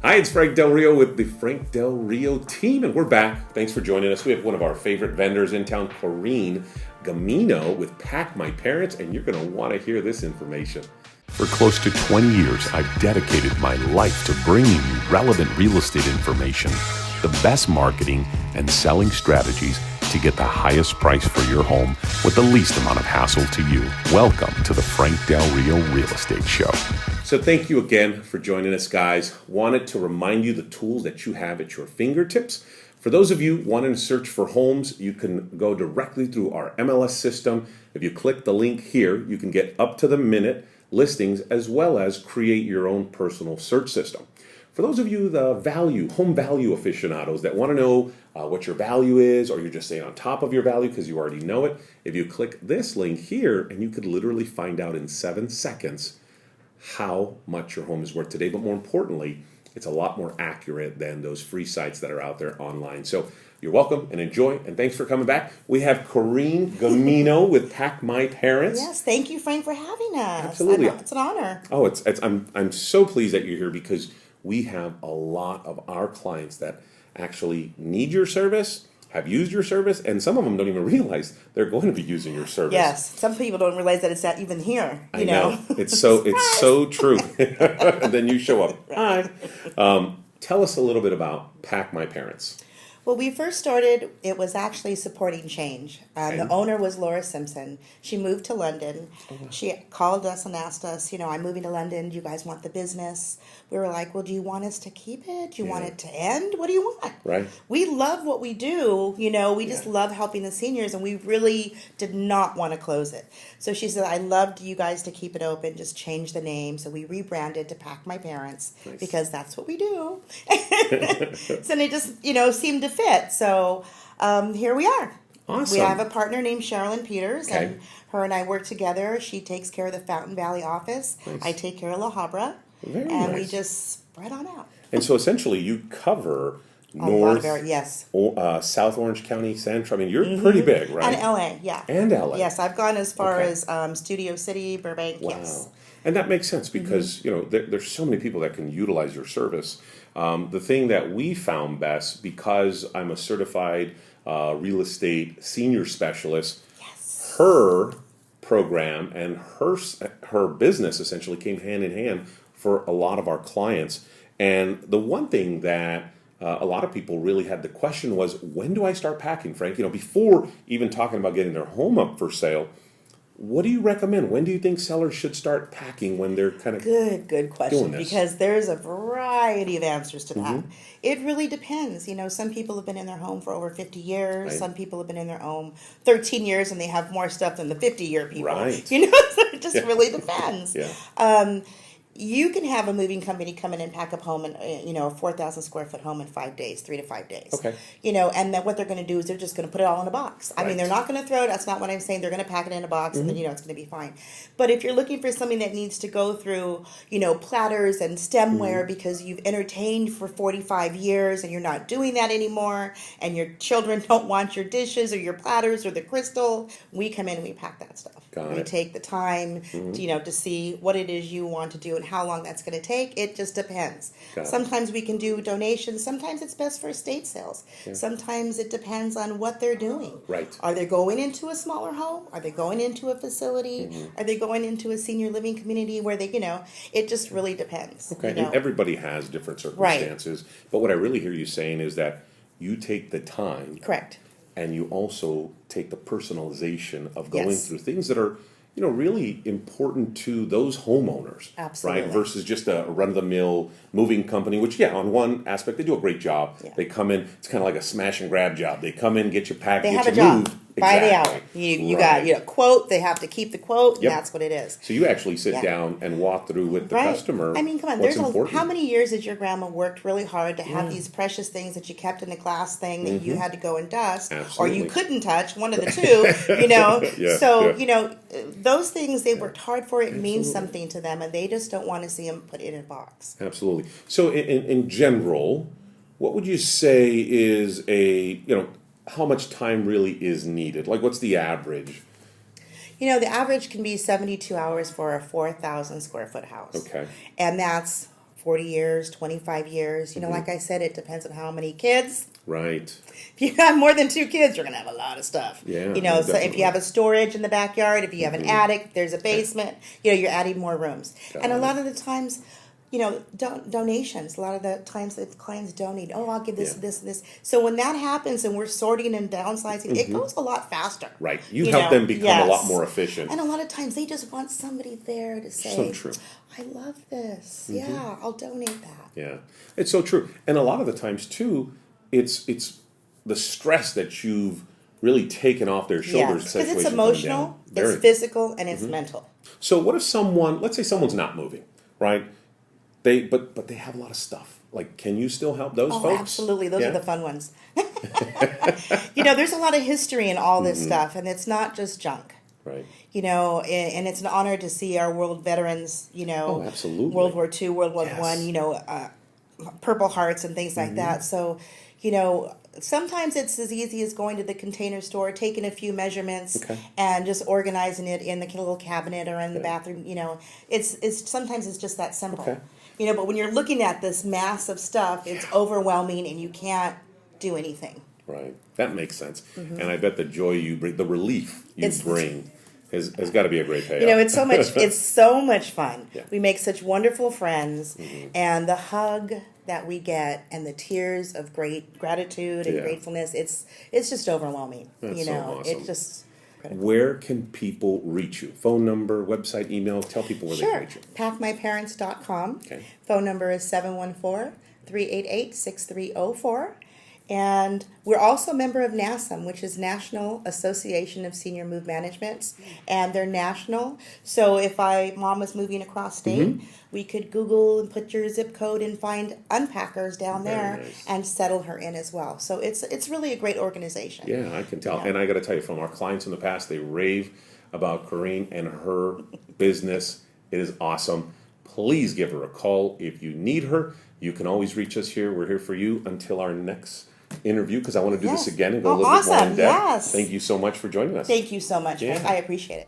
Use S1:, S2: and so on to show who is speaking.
S1: Hi, it's Frank Del Rio with the Frank Del Rio team, and we're back. Thanks for joining us. We have one of our favorite vendors in town, Carrine Gamino with Pack My Parents, and you're going to want to hear this information. For close to 20 years, I've dedicated my life to bringing you relevant real estate information, the best marketing and selling strategies to get the highest price for your home with the least amount of hassle to you. Welcome to the Frank Del Rio Real Estate Show. So thank you again for joining us, guys. Wanted to remind you the tools that you have at your fingertips. For those of you wanting to search for homes, you can go directly through our MLS system. If you click the link here, you can get up to the minute listings as well as create your own personal search system. For those of you, the home value aficionados that want to know what your value is, or you're just staying on top of your value because you already know it, if you click this link here, and you could literally find out in 7 seconds how much your home is worth today. But more importantly, it's a lot more accurate than those free sites that are out there online. So you're welcome and enjoy, and thanks for coming back. We have Carrine Gamino with Pack My Parents.
S2: Yes, thank you, Frank, for having us.
S1: Absolutely.
S2: It's an honor.
S1: Oh, I'm so pleased that you're here because we have a lot of our clients that actually need your service, have used your service, and some of them don't even realize they're going to be using your service.
S2: Yes, some people don't realize that it's not even here.
S1: I know. It's so true. And then you show up. Hi. Tell us a little bit about Pack My Parents.
S2: Well, we first started, it was actually supporting change. The owner was Laura Simpson. She moved to London. She called us and asked us, I'm moving to London. Do you guys want the business? We were like, well, do you want us to keep it? Do you want it to end? What do you want?
S1: Right.
S2: We love what we do. We just love helping the seniors, and we really did not want to close it. So she said, I loved you guys to keep it open. Just change the name. So we rebranded to Pack My Parents because that's what we do. So it just, seemed to fit. So here we are.
S1: Awesome.
S2: We have a partner named Sherilyn Peters, and her and I work together. She takes care of the Fountain Valley office.
S1: Nice.
S2: I take care of La Habra.
S1: Very
S2: and
S1: nice.
S2: We just spread on out.
S1: And so essentially you cover North, South Orange County, Central. I mean, you're pretty big, right?
S2: And LA, yeah.
S1: And LA.
S2: Yes, I've gone as far as Studio City, Burbank,
S1: Wow.
S2: yes.
S1: And that makes sense because, there's so many people that can utilize your service. The thing that we found best, because I'm a certified real estate senior specialist, her program and her business essentially came hand in hand for a lot of our clients. And the one thing that a lot of people really had the question was, when do I start packing, Frank? Before even talking about getting their home up for sale, what do you recommend? When do you think sellers should start packing when they're kind of
S2: good question,
S1: doing this?
S2: because there's a variety of answers to that. It really depends. Some people have been in their home for over 50 years.
S1: Right.
S2: Some people have been in their home 13 years and they have more stuff than the 50-year people.
S1: Right.
S2: So it just really depends.
S1: Yeah.
S2: You can have a moving company come in and pack up home, and a 4,000 square foot home in 5 days, 3 to 5 days.
S1: Okay.
S2: And then what they're going to do is they're just going to put it all in a box. I mean, they're not going to throw it. That's not what I'm saying. They're going to pack it in a box, and then it's going to be fine. But if you're looking for something that needs to go through, platters and stemware because you've entertained for 45 years and you're not doing that anymore, and your children don't want your dishes or your platters or the crystal, we come in and we pack that stuff. We take the time, to see what it is you want to do and how long that's going to take. It just depends. Sometimes we can do donations. Sometimes it's best for estate sales. Sometimes it depends on what they're doing.
S1: Right.
S2: Are they going into a smaller home? Are they going into a facility? Are they going into a senior living community where they, it just really depends.
S1: Okay, and everybody has different circumstances. Right. But what I really hear you saying is that you take the time.
S2: Correct.
S1: And you also take the personalization of going through things that are, really important to those homeowners.
S2: Absolutely.
S1: Right? Versus just a run-of-the-mill moving company, which, on one aspect, they do a great job. Yeah. They come in, it's kind of like a smash and grab job. They come in, get you packed,
S2: they
S1: get
S2: have
S1: you
S2: a job.
S1: moved.
S2: By the hour. You got quote, they have to keep the quote, and that's what it is.
S1: So you actually sit down and walk through with the customer.
S2: I mean, come on, how many years has your grandma worked really hard to have these precious things that you kept in the glass thing that you had to go and dust, or you couldn't touch, one of the two, those things they worked hard for, it means something to them, and they just don't want to see them put in a box.
S1: Absolutely. So in general, what would you say is how much time really is needed? Like, what's the average?
S2: The average can be 72 hours for a 4,000 square foot house.
S1: Okay.
S2: And that's 40 years, 25 years. You know, like I said, it depends on how many kids.
S1: Right.
S2: If you have more than 2 kids, you're going to have a lot of stuff.
S1: Yeah.
S2: You know, so if
S1: definitely.
S2: you have a storage in the backyard, if you have an attic, if there's a basement, you know, you're adding more rooms. And a lot of the times, you know, donations. A lot of the times the clients donate. Oh, I'll give this, this. So when that happens and we're sorting and downsizing, it goes a lot faster.
S1: Right. You help them become a lot more efficient.
S2: And a lot of times they just want somebody there to say,
S1: So true.
S2: I love this. Yeah, I'll donate that.
S1: Yeah. It's so true. And a lot of the times too, it's the stress that you've really taken off their shoulders.
S2: Yes, because it's
S1: situation
S2: emotional,
S1: come down.
S2: it's physical, and it's mental.
S1: So what if someone, let's say someone's not moving, right? But they have a lot of stuff. Like, can you still help those folks?
S2: Absolutely. Those are the fun ones. You know, there's a lot of history in all this stuff, and it's not just junk.
S1: Right.
S2: You know, and it's an honor to see our world veterans, you know,
S1: absolutely.
S2: World War II, World War
S1: Yes.
S2: I, you know, Purple Hearts and things like that. So, you know, sometimes it's as easy as going to the Container Store, taking a few measurements, and just organizing it in the little cabinet or in the bathroom. You know, it's sometimes it's just that simple.
S1: Okay.
S2: You know, but when you're looking at this mass of stuff, it's overwhelming and you can't do anything.
S1: Right. That makes sense. And I bet the joy you bring, the relief you bring, has got to be a great payoff.
S2: You know, it's so much. It's so much fun.
S1: Yeah.
S2: We make such wonderful friends, and the hug that we get, and the tears of great gratitude and gratefulness. It's just overwhelming.
S1: That's
S2: you
S1: so
S2: know,
S1: awesome.
S2: it's just.
S1: Where can people reach you? Phone number, website, email. Tell people where they can reach you.
S2: Packmyparents.com.
S1: Okay.
S2: Phone number is 714-388-6304. And we're also a member of NASM, which is National Association of Senior Move Managements, and they're national. So if mom was moving across state, we could Google and put your zip code and find unpackers down there and settle her in as well. So it's really a great organization.
S1: Yeah, I can tell. And I got to tell you, from our clients in the past, they rave about Carrine and her business. It is awesome. Please give her a call if you need her. You can always reach us here. We're here for you until our next interview, because I want to do this again and go a little bit more in depth.
S2: Yes.
S1: Thank you so much for joining us.
S2: Thank you so much, Frank.
S1: Yeah.
S2: I appreciate it.